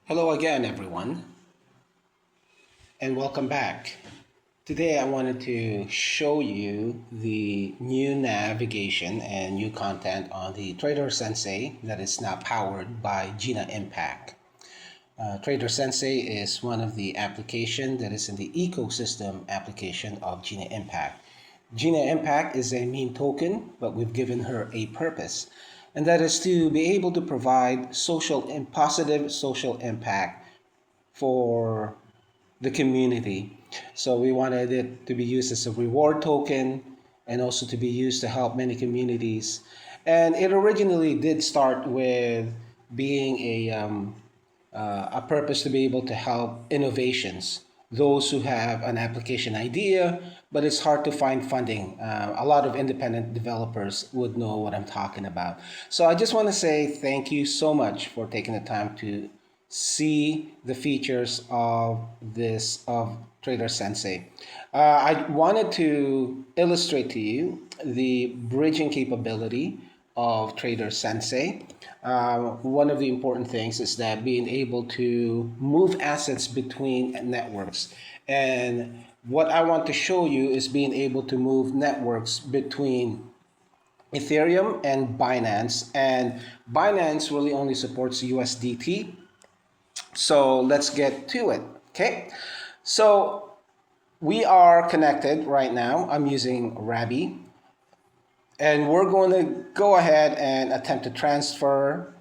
Hello again, everyone, and welcome back. Today, I wanted to show you the new navigation and new content on the TraderSensei that is now powered by Gina Impact. TraderSensei is one of the application that is in the ecosystem application of Gina Impact. Gina Impact is a meme token, but we've given her a purpose, and that is to be able to provide social and positive social impact for the community. So we wanted it to be used as a reward token and also to be used to help many communities. And it originally did start with being a purpose to be able to help innovations, those who have an application idea, but it's hard to find funding. A lot of independent developers would know what I'm talking about. So I just want to say thank you so much for taking the time to see the features of TraderSensei. I wanted to illustrate to you the bridging capability of TraderSensei. One of the important things is that being able to move assets between networks. And what I want to show you is being able to move networks between Ethereum and Binance. And Binance really only supports USDT. So let's get to it. Okay. So we are connected right now. I'm using Rabby. And we're going to go ahead and attempt to transfer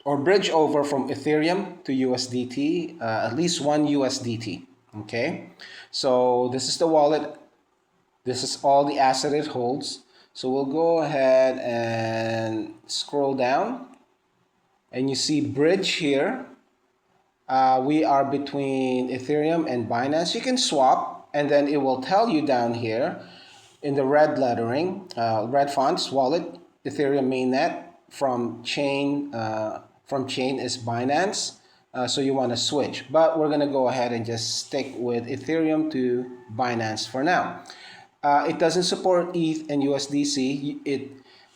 or bridge over from Ethereum to USDT, at least one USDT. Okay. So this is the wallet. This is all the asset it holds. So we'll go ahead and scroll down. And you see bridge here. We are between Ethereum and Binance. You can swap, and then it will tell you down here in the red lettering, red fonts, wallet, Ethereum mainnet, from chain is Binance. So you want to switch, but we're gonna go ahead and just stick with Ethereum to Binance for now. It doesn't support ETH and USDC.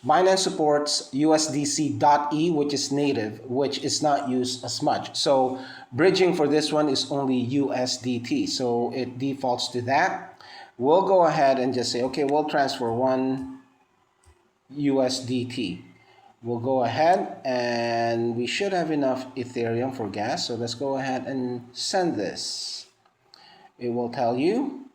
Binance supports USDC.E, which is native, which is not used as much. So bridging for this one is only USDT. So it defaults to that. We'll go ahead and just say, okay, we'll transfer one USDT. We'll go ahead and we should have enough Ethereum for gas. So let's go ahead and send this. It will tell you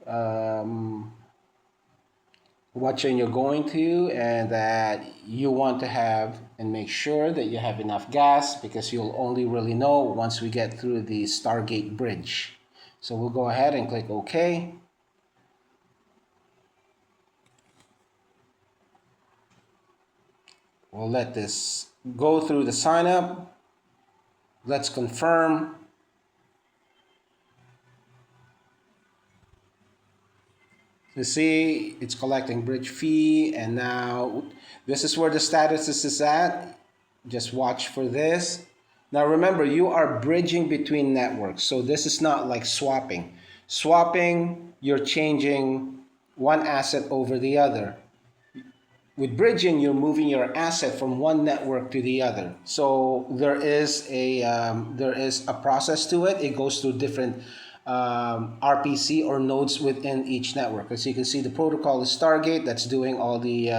what chain you're going to and that you want to have, and make sure that you have enough gas, because you'll only really know once we get through the Stargate bridge. So we'll go ahead and click OK. We'll let this go through the sign up. Let's confirm. You see, it's collecting bridge fee, and now this is where the status is at. Just watch for this. Now remember, you are bridging between networks, so this is not like swapping. Swapping, you're changing one asset over the other. With bridging, you're moving your asset from one network to the other. So there is a process to it. It goes through different RPC or nodes within each network. As you can see, the protocol is Stargate. That's doing all the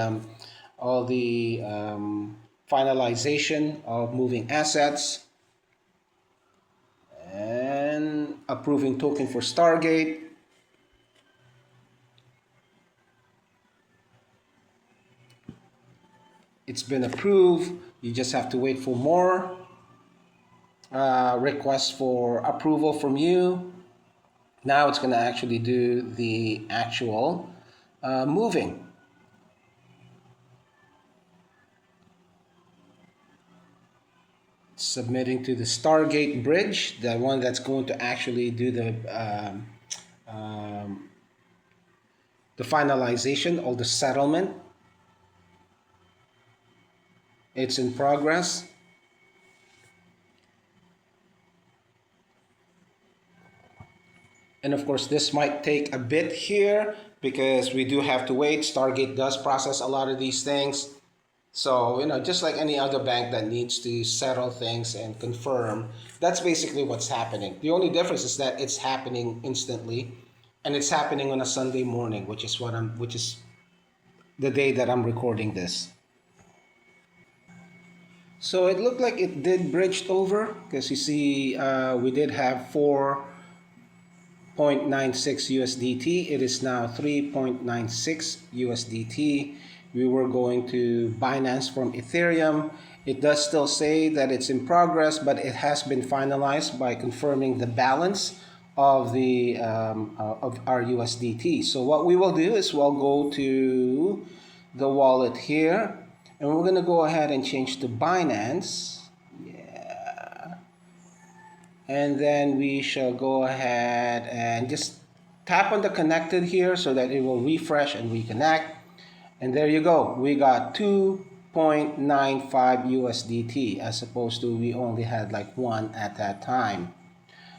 finalization of moving assets and approving token for Stargate. It's been approved. You just have to wait for more requests for approval from you. Now it's going to actually do the actual moving. Submitting to the Stargate bridge, the one that's going to actually do the finalization, all the settlement. It's in progress. And of course, this might take a bit here because we do have to wait. Stargate does process a lot of these things. So, just like any other bank that needs to settle things and confirm, that's basically what's happening. The only difference is that it's happening instantly, and it's happening on a Sunday morning, which is the day that I'm recording this. So it looked like it did bridged over because you see we did have 4.96 USDT. It is now 3.96 USDT. We were going to Binance from Ethereum. It does still say that it's in progress, but it has been finalized by confirming the balance of the of our USDT. So what we will do is we'll go to the wallet here, and we're going to go ahead and change to Binance. And then we shall go ahead and just tap on the connected here so that it will refresh and reconnect. And there you go. We got 2.95 USDT as opposed to we only had like one at that time.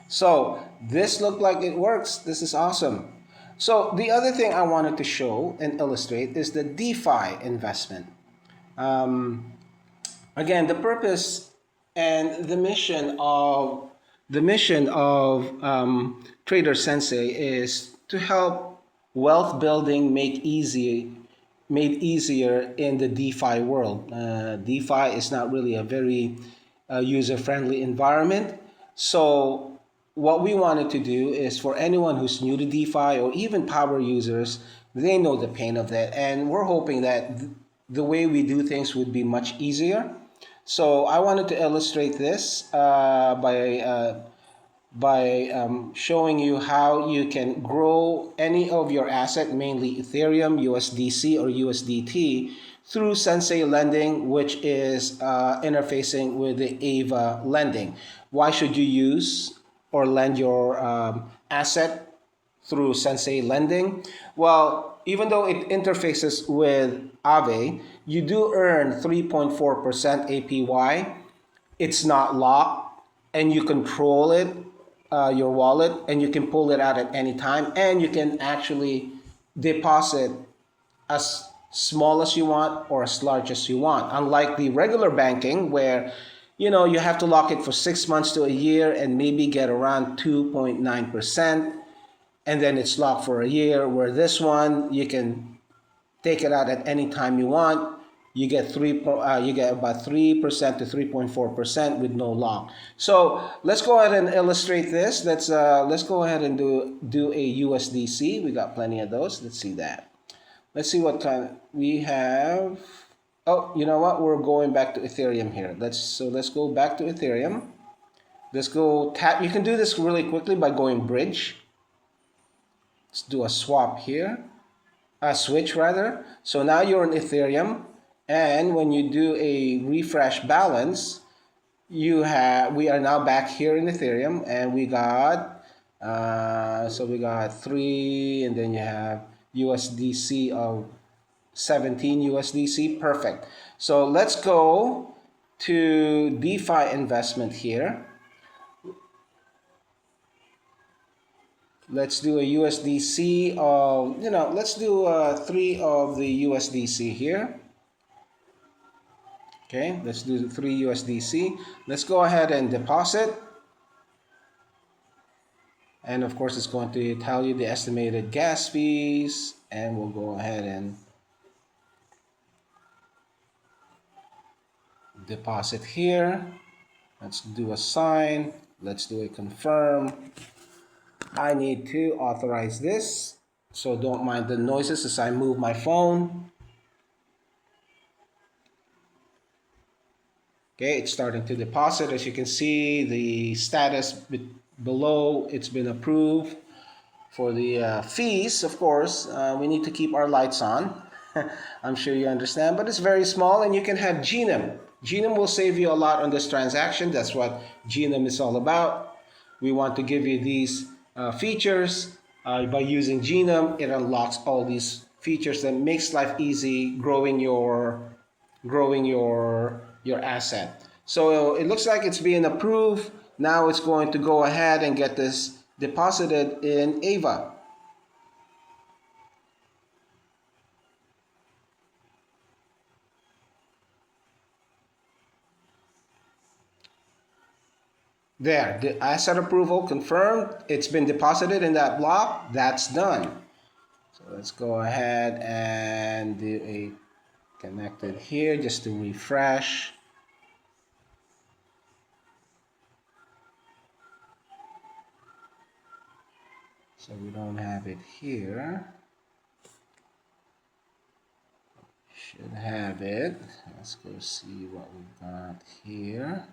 So this looked like it works. This is awesome. So the other thing I wanted to show and illustrate is the DeFi investment. Again, the purpose and the mission of TraderSensei is to help wealth building made easier in the DeFi world. DeFi is not really a very user-friendly environment. So what we wanted to do is for anyone who's new to DeFi or even power users, they know the pain of that. And we're hoping that the way we do things would be much easier. So I wanted to illustrate this by showing you how you can grow any of your asset, mainly Ethereum, USDC, or USDT, through Sensei Lending, which is interfacing with the AVA lending. Why should you use or lend your asset through Sensei Lending? Well, even though it interfaces with Aave, you do earn 3.4% APY. It's not locked, and you control it, your wallet, and you can pull it out at any time, and you can actually deposit as small as you want or as large as you want. Unlike the regular banking where you have to lock it for 6 months to a year and maybe get around 2.9%, and then it's locked for a year, where this one you can take it out at any time you want. You get about 3% to 3.4% with no lock. So let's go ahead and illustrate this. Let's go ahead and do a USDC. We got plenty of those. Let's see that. Let's see what kind we have. Oh, you know what? We're going back to Ethereum here. Let's go back to Ethereum. Let's go tap. You can do this really quickly by going bridge. Let's do a swap here. A switch rather. So now you're in Ethereum, and when you do a refresh balance, we are now back here in Ethereum, and we got 3, and then you have USDC of 17 USDC. Perfect. So let's go to DeFi investment here. Let's do a USDC of, let's do 3 of the USDC here. Okay, let's do 3 USDC. Let's go ahead and deposit. And of course, it's going to tell you the estimated gas fees. And we'll go ahead and deposit here. Let's do a sign. Let's do a confirm. I need to authorize this, so don't mind the noises as I move my phone. Okay, it's starting to deposit. As you can see, the status below, it's been approved. For the fees, of course, we need to keep our lights on. I'm sure you understand, but it's very small, and you can have GNM. GNM will save you a lot on this transaction. That's what GNM is all about. We want to give you these features. By using GNM, it unlocks all these features that makes life easy growing your asset. So it looks like it's being approved. Now it's going to go ahead and get this deposited in AVA. There, the asset approval confirmed. It's been deposited in that block. That's done. So let's go ahead and do a connected here just to refresh. So we don't have it here. Should have it. Let's go see what we got here.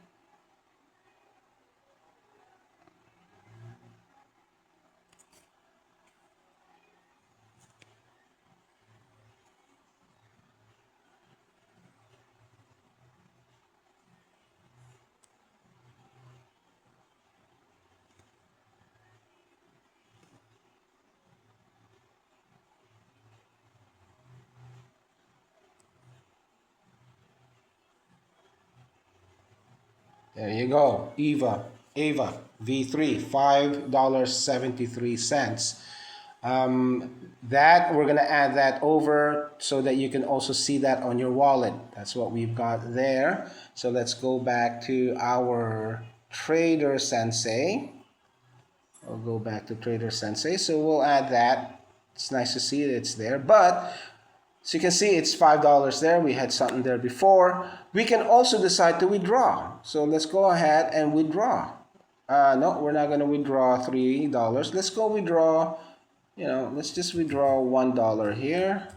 There you go. AVA V3, $5.73. That we're gonna add that over so that you can also see that on your wallet. That's what we've got there. So let's go back to our TraderSensei. I'll go back to TraderSensei. So we'll add that. It's nice to see it's there, but so you can see it's $5 there. We had something there before. We can also decide to withdraw. So let's go ahead and withdraw. No, we're not going to withdraw $3. Let's go withdraw, let's just withdraw $1 here.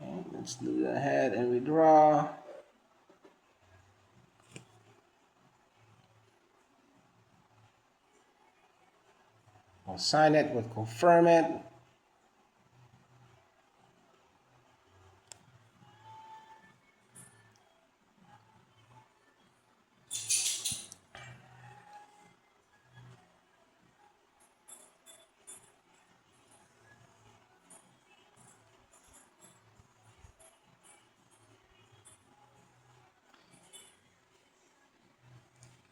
Okay, let's do ahead and withdraw. We'll sign it, we'll confirm it.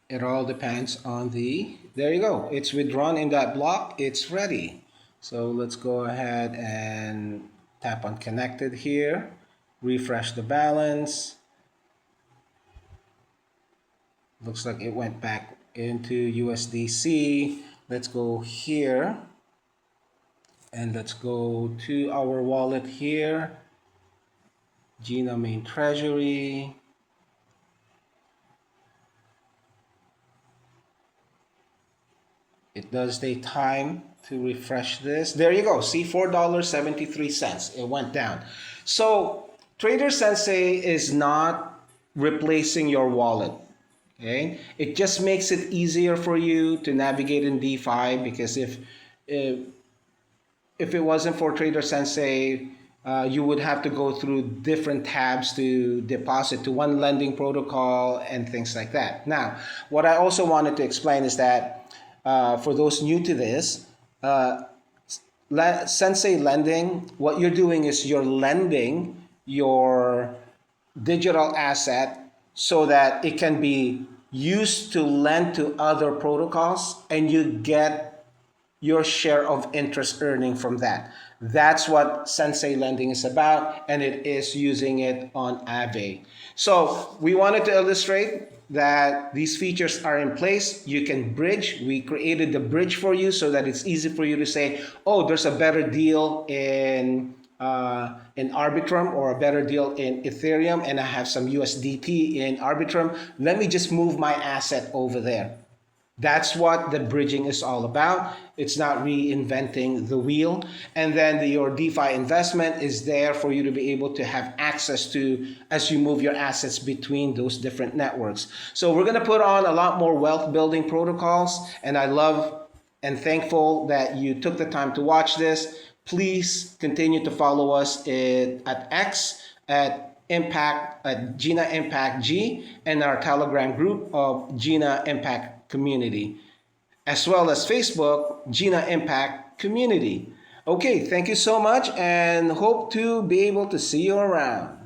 It all depends on there you go. It's withdrawn in that block. It's ready. So let's go ahead and tap on connected here. Refresh the balance. Looks like it went back into USDC. Let's go here. And let's go to our wallet here. Gina main treasury. It does take time to refresh this. There you go. See, $4.73. It went down. So TraderSensei is not replacing your wallet. Okay, it just makes it easier for you to navigate in DeFi, because if it wasn't for TraderSensei, you would have to go through different tabs to deposit to one lending protocol and things like that. Now, what I also wanted to explain is that for those new to this, Sensei Lending, what you're doing is you're lending your digital asset so that it can be used to lend to other protocols, and you get your share of interest earning from that. That's what Sensei Lending is about, and it is using it on Aave. So we wanted to illustrate that these features are in place. You can bridge. We created the bridge for you so that it's easy for you to say, oh, there's a better deal in Arbitrum or a better deal in Ethereum, and I have some USDT in Arbitrum. Let me just move my asset over there. That's what the bridging is all about. It's not reinventing the wheel. And then your DeFi investment is there for you to be able to have access to as you move your assets between those different networks. So we're going to put on a lot more wealth building protocols. And I love and thankful that you took the time to watch this. Please continue to follow us at X, at Gina Impact G, and our Telegram group of Gina Impact Community, as well as Facebook, Gina Impact Community. Okay, thank you so much, and hope to be able to see you around.